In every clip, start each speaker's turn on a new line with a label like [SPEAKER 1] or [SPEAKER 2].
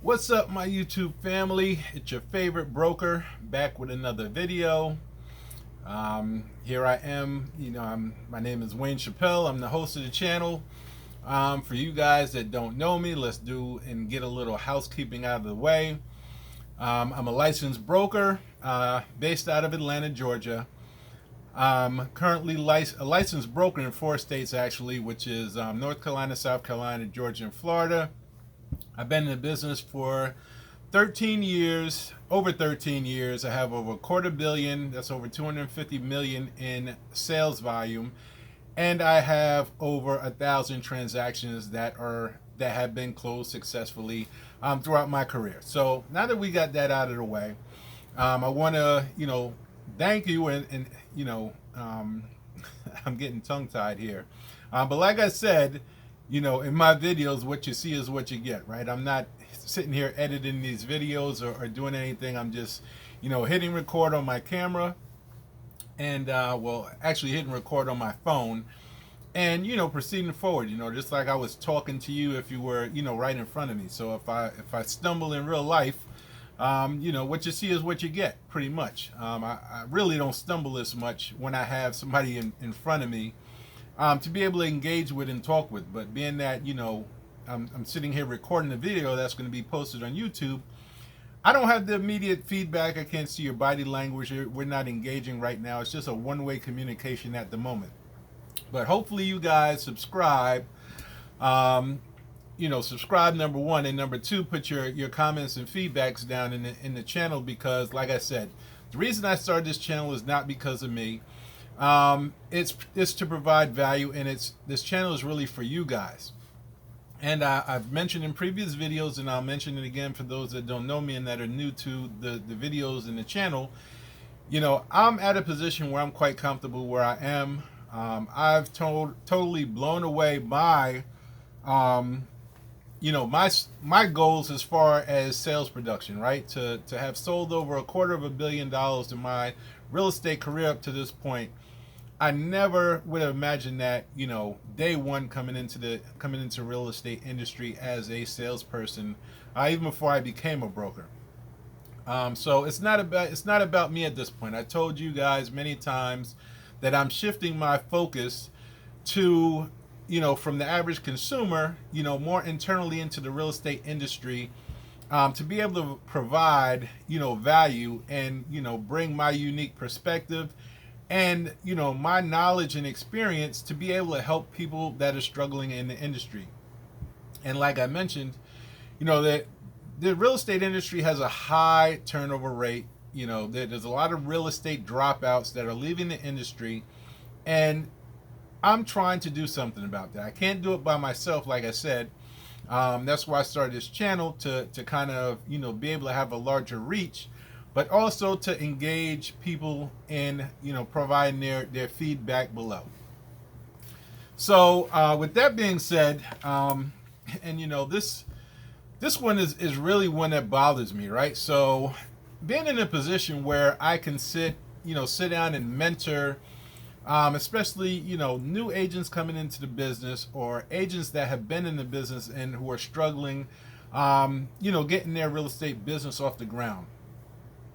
[SPEAKER 1] What's up, my YouTube family? It's your favorite broker back with another video. Here I am. My name is Wayne Chappelle. I'm the host of the channel. For you guys that don't know me, let's do and get a little housekeeping out of the way. I'm a licensed broker based out of Atlanta, Georgia. I'm currently a licensed broker in 4 states, actually, which is North Carolina, South Carolina, Georgia, and Florida. I've been in the business for 13 years, over 13 years. I have over $250 million, that's over 250 million in sales volume, and I have over 1,000 transactions that have been closed successfully throughout my career. So now that we got that out of the way, I want to thank you and I'm getting tongue tied here, but like I said, in my videos, what you see is what you get, right? I'm not sitting here editing these videos or doing anything. I'm just, hitting record on my camera and, actually hitting record on my phone and, proceeding forward, just like I was talking to you if you were, right in front of me. So if I stumble in real life, what you see is what you get, pretty much. I really don't stumble as much when I have somebody in front of me to be able to engage with and talk with. But being that, I'm sitting here recording a video that's going to be posted on YouTube, I don't have the immediate feedback. I can't see your body language. We're not engaging right now. It's just a one-way communication at the moment. But hopefully you guys subscribe. Subscribe, number one, and number two, put your comments and feedbacks down in the channel, because like I said, the reason I started this channel is not because of me. It's to provide value, and this channel is really for you guys. And I've mentioned in previous videos, and I'll mention it again for those that don't know me and that are new to the videos in the channel. I'm at a position where I'm quite comfortable where I am. I've totally blown away by my goals as far as sales production, right? To have sold over $250 million in my real estate career up to this point. I never would have imagined that, day one coming into real estate industry as a salesperson, even before I became a broker. So it's not about me at this point. I told you guys many times that I'm shifting my focus to, from the average consumer, more internally into the real estate industry, to be able to provide, value and, bring my unique perspective and, my knowledge and experience to be able to help people that are struggling in the industry. And like I mentioned, that the real estate industry has a high turnover rate. There's a lot of real estate dropouts that are leaving the industry, and I'm trying to do something about that. I can't do it by myself, like I said. That's why I started this channel, to kind of, be able to have a larger reach, but also to engage people in, providing their feedback below. So with that being said, and this one is really one that bothers me, right? So being in a position where I can sit down and mentor, especially, new agents coming into the business, or agents that have been in the business and who are struggling, getting their real estate business off the ground.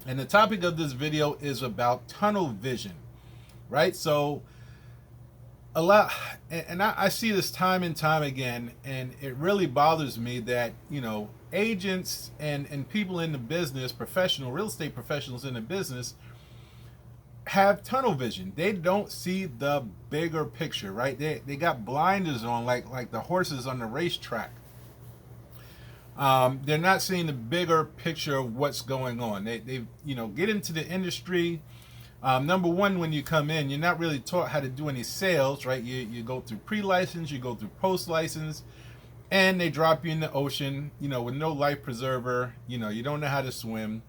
[SPEAKER 1] And the topic of this video is about tunnel vision, right? So a lot, and I see this time and time again, and it really bothers me that, agents and people in the business, real estate professionals in the business, have tunnel vision. They don't see the bigger picture, right? They got blinders on, like the horses on the racetrack. They're not seeing the bigger picture of what's going on. They get into the industry. Number one, when you come in, you're not really taught how to do any sales, right? You go through pre-license, you go through post-license, and they drop you in the ocean, with no life preserver. You don't know how to swim,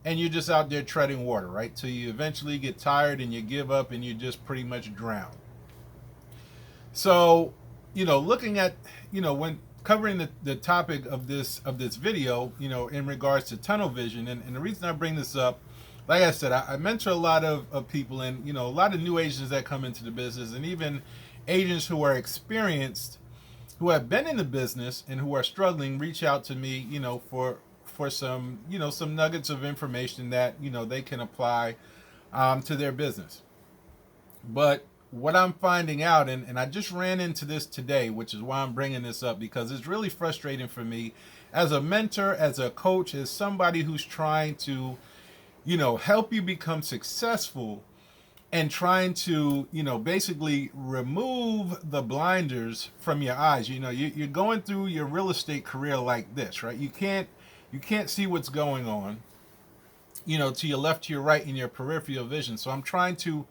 [SPEAKER 1] and you're just out there treading water, right? Till you eventually get tired and you give up and you just pretty much drown. So, looking at, when covering the topic of this video, in regards to tunnel vision, and the reason I bring this up, like I said, I mentor a lot of people, and a lot of new agents that come into the business, and even agents who are experienced, who have been in the business and who are struggling reach out to me, for some, some nuggets of information that, they can apply to their business. But what I'm finding out, and I just ran into this today, which is why I'm bringing this up, because it's really frustrating for me as a mentor, as a coach, as somebody who's trying to, help you become successful and trying to, basically remove the blinders from your eyes. You're going through your real estate career like this, right? You can't see what's going on, to your left, to your right in your peripheral vision. So I'm trying to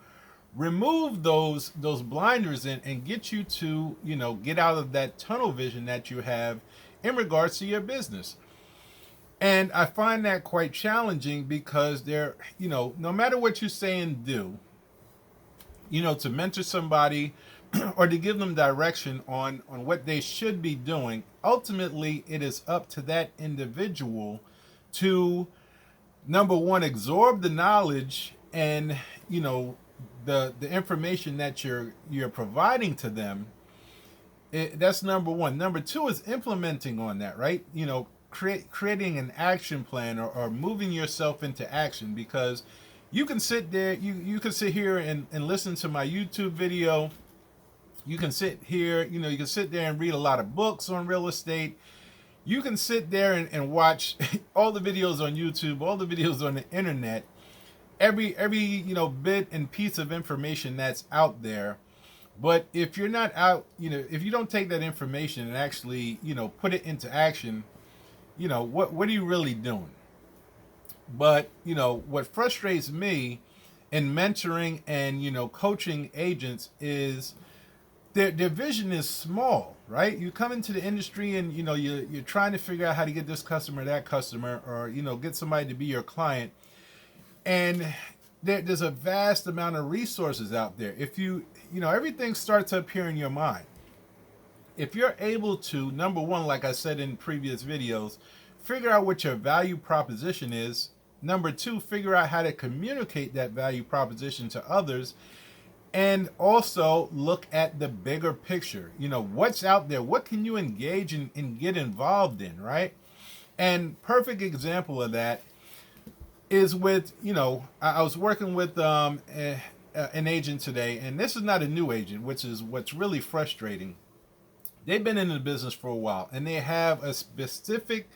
[SPEAKER 1] remove those blinders and get you to, get out of that tunnel vision that you have in regards to your business. And I find that quite challenging because no matter what you say and do, to mentor somebody or to give them direction on what they should be doing, ultimately it is up to that individual to, number one, absorb the knowledge and, the information that you're providing to them. That's number one. Number two is implementing on that, right? Creating an action plan or moving yourself into action, because you can sit there, you can sit here and listen to my YouTube video. You can sit here, you can sit there and read a lot of books on real estate. You can sit there and watch all the videos on YouTube, all the videos on the internet, every bit and piece of information that's out there. But if you're not out, if you don't take that information and actually, put it into action, what are you really doing? But, what frustrates me in mentoring and, coaching agents is their vision is small, right? You come into the industry and, you're trying to figure out how to get this customer, that customer, or, get somebody to be your client. And there's a vast amount of resources out there. If everything starts up here in your mind. If you're able to, number one, like I said in previous videos, figure out what your value proposition is. Number two, figure out how to communicate that value proposition to others. And also look at the bigger picture. What's out there? What can you engage in and get involved in, right? And perfect example of that is with, I was working with an agent today, and this is not a new agent, which is what's really frustrating. They've been in the business for a while, and they have a specific,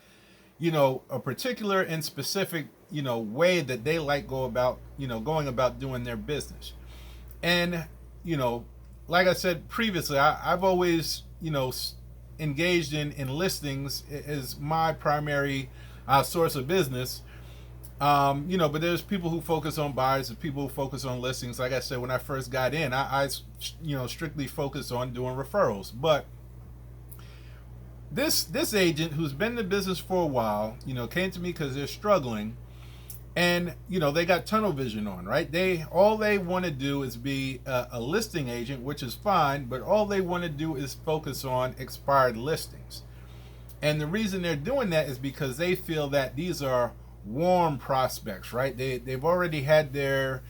[SPEAKER 1] a particular and specific, way that they like going about doing their business. And, like I said previously, I've always, engaged in listings as my primary source of business. But there's people who focus on buyers and people who focus on listings. Like I said, when I first got in, I strictly focused on doing referrals. But this agent who's been in the business for a while, came to me because they're struggling, and they got tunnel vision on, right? All they want to do is be a listing agent, which is fine, but all they want to do is focus on expired listings. And the reason they're doing that is because they feel that these are warm prospects, right? They've already had their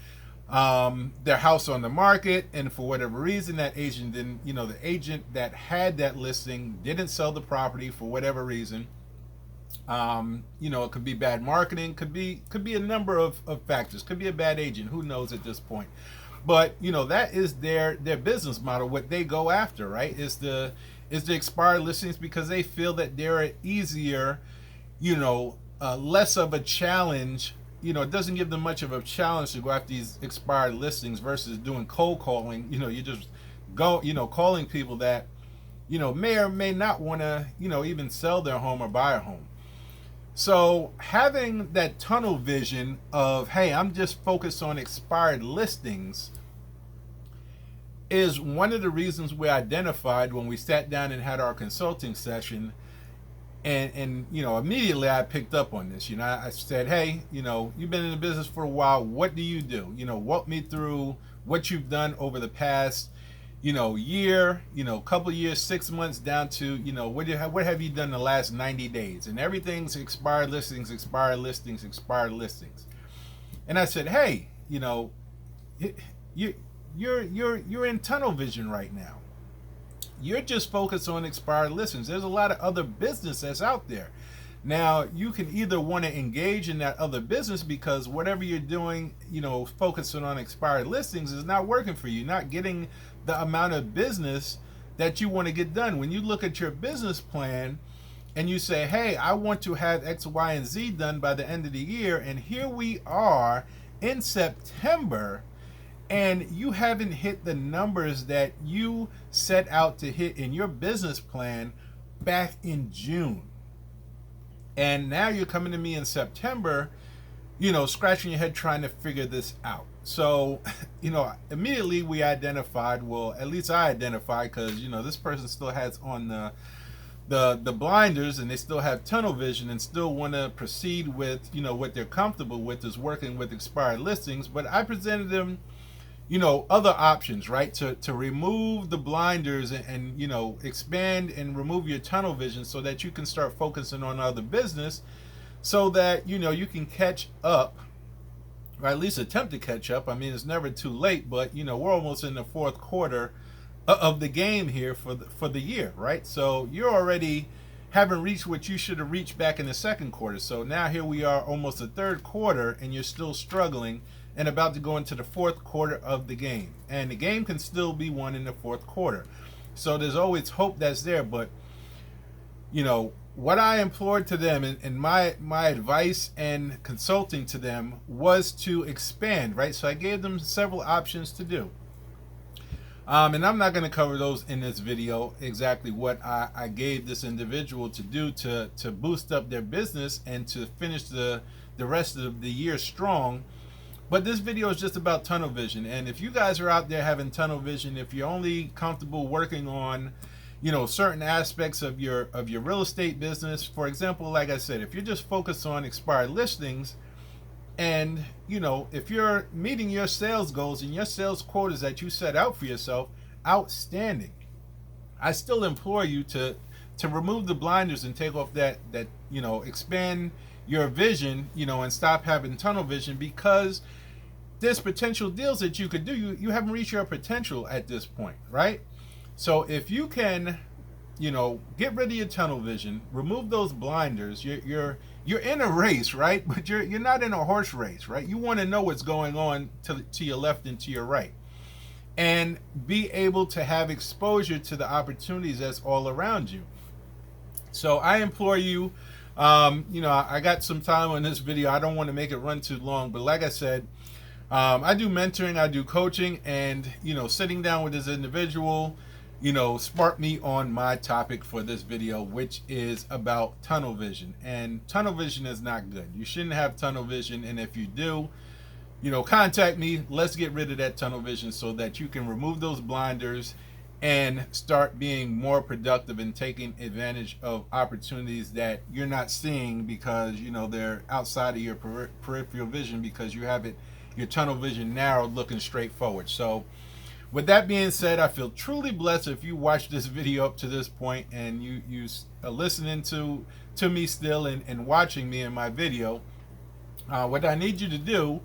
[SPEAKER 1] house on the market, and for whatever reason that agent didn't, the agent that had that listing didn't sell the property for whatever reason. It could be bad marketing, could be a number of factors, could be a bad agent, who knows at this point. But that is their business model. What they go after, right, is the expired listings, because they feel that they're easier, less of a challenge. It doesn't give them much of a challenge to go after these expired listings versus doing cold calling. You just go, calling people that, may or may not want to, even sell their home or buy a home. So having that tunnel vision of, hey, I'm just focused on expired listings, is one of the reasons we identified when we sat down and had our consulting session. And immediately I picked up on this. I said, hey, you've been in the business for a while. What do you do? Walk me through what you've done over the past, year, couple years, 6 months, down to, what have you done the last 90 days? And everything's expired listings, expired listings, expired listings. And I said, hey, you're in tunnel vision right now. You're just focused on expired listings. There's a lot of other business that's out there. Now, you can either want to engage in that other business because whatever you're doing, focusing on expired listings is not working for you, not getting the amount of business that you want to get done. When you look at your business plan and you say, hey, I want to have X, Y, and Z done by the end of the year, and here we are in September, and you haven't hit the numbers that you set out to hit in your business plan back in June. And now you're coming to me in September, scratching your head trying to figure this out. So, immediately we identified, well, at least I identified, because, this person still has on the blinders, and they still have tunnel vision and still want to proceed with, what they're comfortable with is working with expired listings. But I presented them, other options, right? To remove the blinders and expand and remove your tunnel vision so that you can start focusing on other business, so that, you can catch up, or at least attempt to catch up. I mean, it's never too late, but, we're almost in the fourth quarter of the game here for the year, right? So you're already haven't reached what you should have reached back in the second quarter. So now here we are, almost the third quarter, and you're still struggling and about to go into the fourth quarter of the game. And the game can still be won in the fourth quarter. So there's always hope that's there. But, what I implored to them, and my advice and consulting to them was to expand, right? So I gave them several options to do. And I'm not going to cover those in this video, exactly what I gave this individual to do to boost up their business and to finish the rest of the year strong. But this video is just about tunnel vision. And if you guys are out there having tunnel vision, if you're only comfortable working on, certain aspects of your real estate business, for example, like I said, if you're just focused on expired listings, and if you're meeting your sales goals and your sales quotas that you set out for yourself, outstanding. I still implore you to remove the blinders and take off that expand your vision, and stop having tunnel vision, because there's potential deals that you could do. You haven't reached your potential at this point, right? So if you can, get rid of your tunnel vision, remove those blinders, you're in a race, right? But you're not in a horse race, right? You want to know what's going on to your left and to your right, and be able to have exposure to the opportunities that's all around you. So I implore you, I got some time on this video. I don't want to make it run too long, but like I said, I do mentoring, I do coaching, and, sitting down with this individual, sparked me on my topic for this video, which is about tunnel vision. And tunnel vision is not good. You shouldn't have tunnel vision. And if you do, contact me. Let's get rid of that tunnel vision so that you can remove those blinders and start being more productive and taking advantage of opportunities that you're not seeing because, they're outside of your peripheral vision, because you have your tunnel vision narrowed, looking straight forward. So with that being said, I feel truly blessed if you watched this video up to this point and you are listening to me still and watching me in my video. What I need you to do,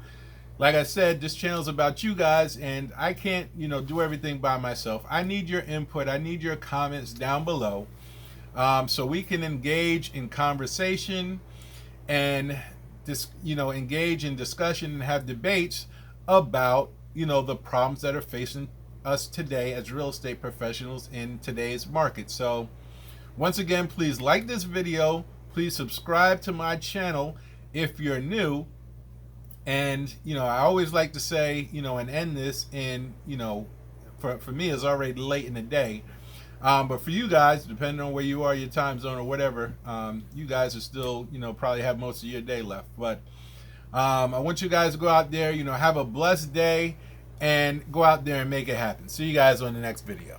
[SPEAKER 1] like I said, this channel is about you guys, and I can't, do everything by myself. I need your input. I need your comments down below, so we can engage in conversation and engage in discussion and have debates about, the problems that are facing us today as real estate professionals in today's market. So once again, please like this video. Please subscribe to my channel if you're new. And, I always like to say, and end this in, for me, it's already late in the day. But for you guys, depending on where you are, your time zone or whatever, you guys are still, probably have most of your day left. But I want you guys to go out there, have a blessed day and go out there and make it happen. See you guys on the next video.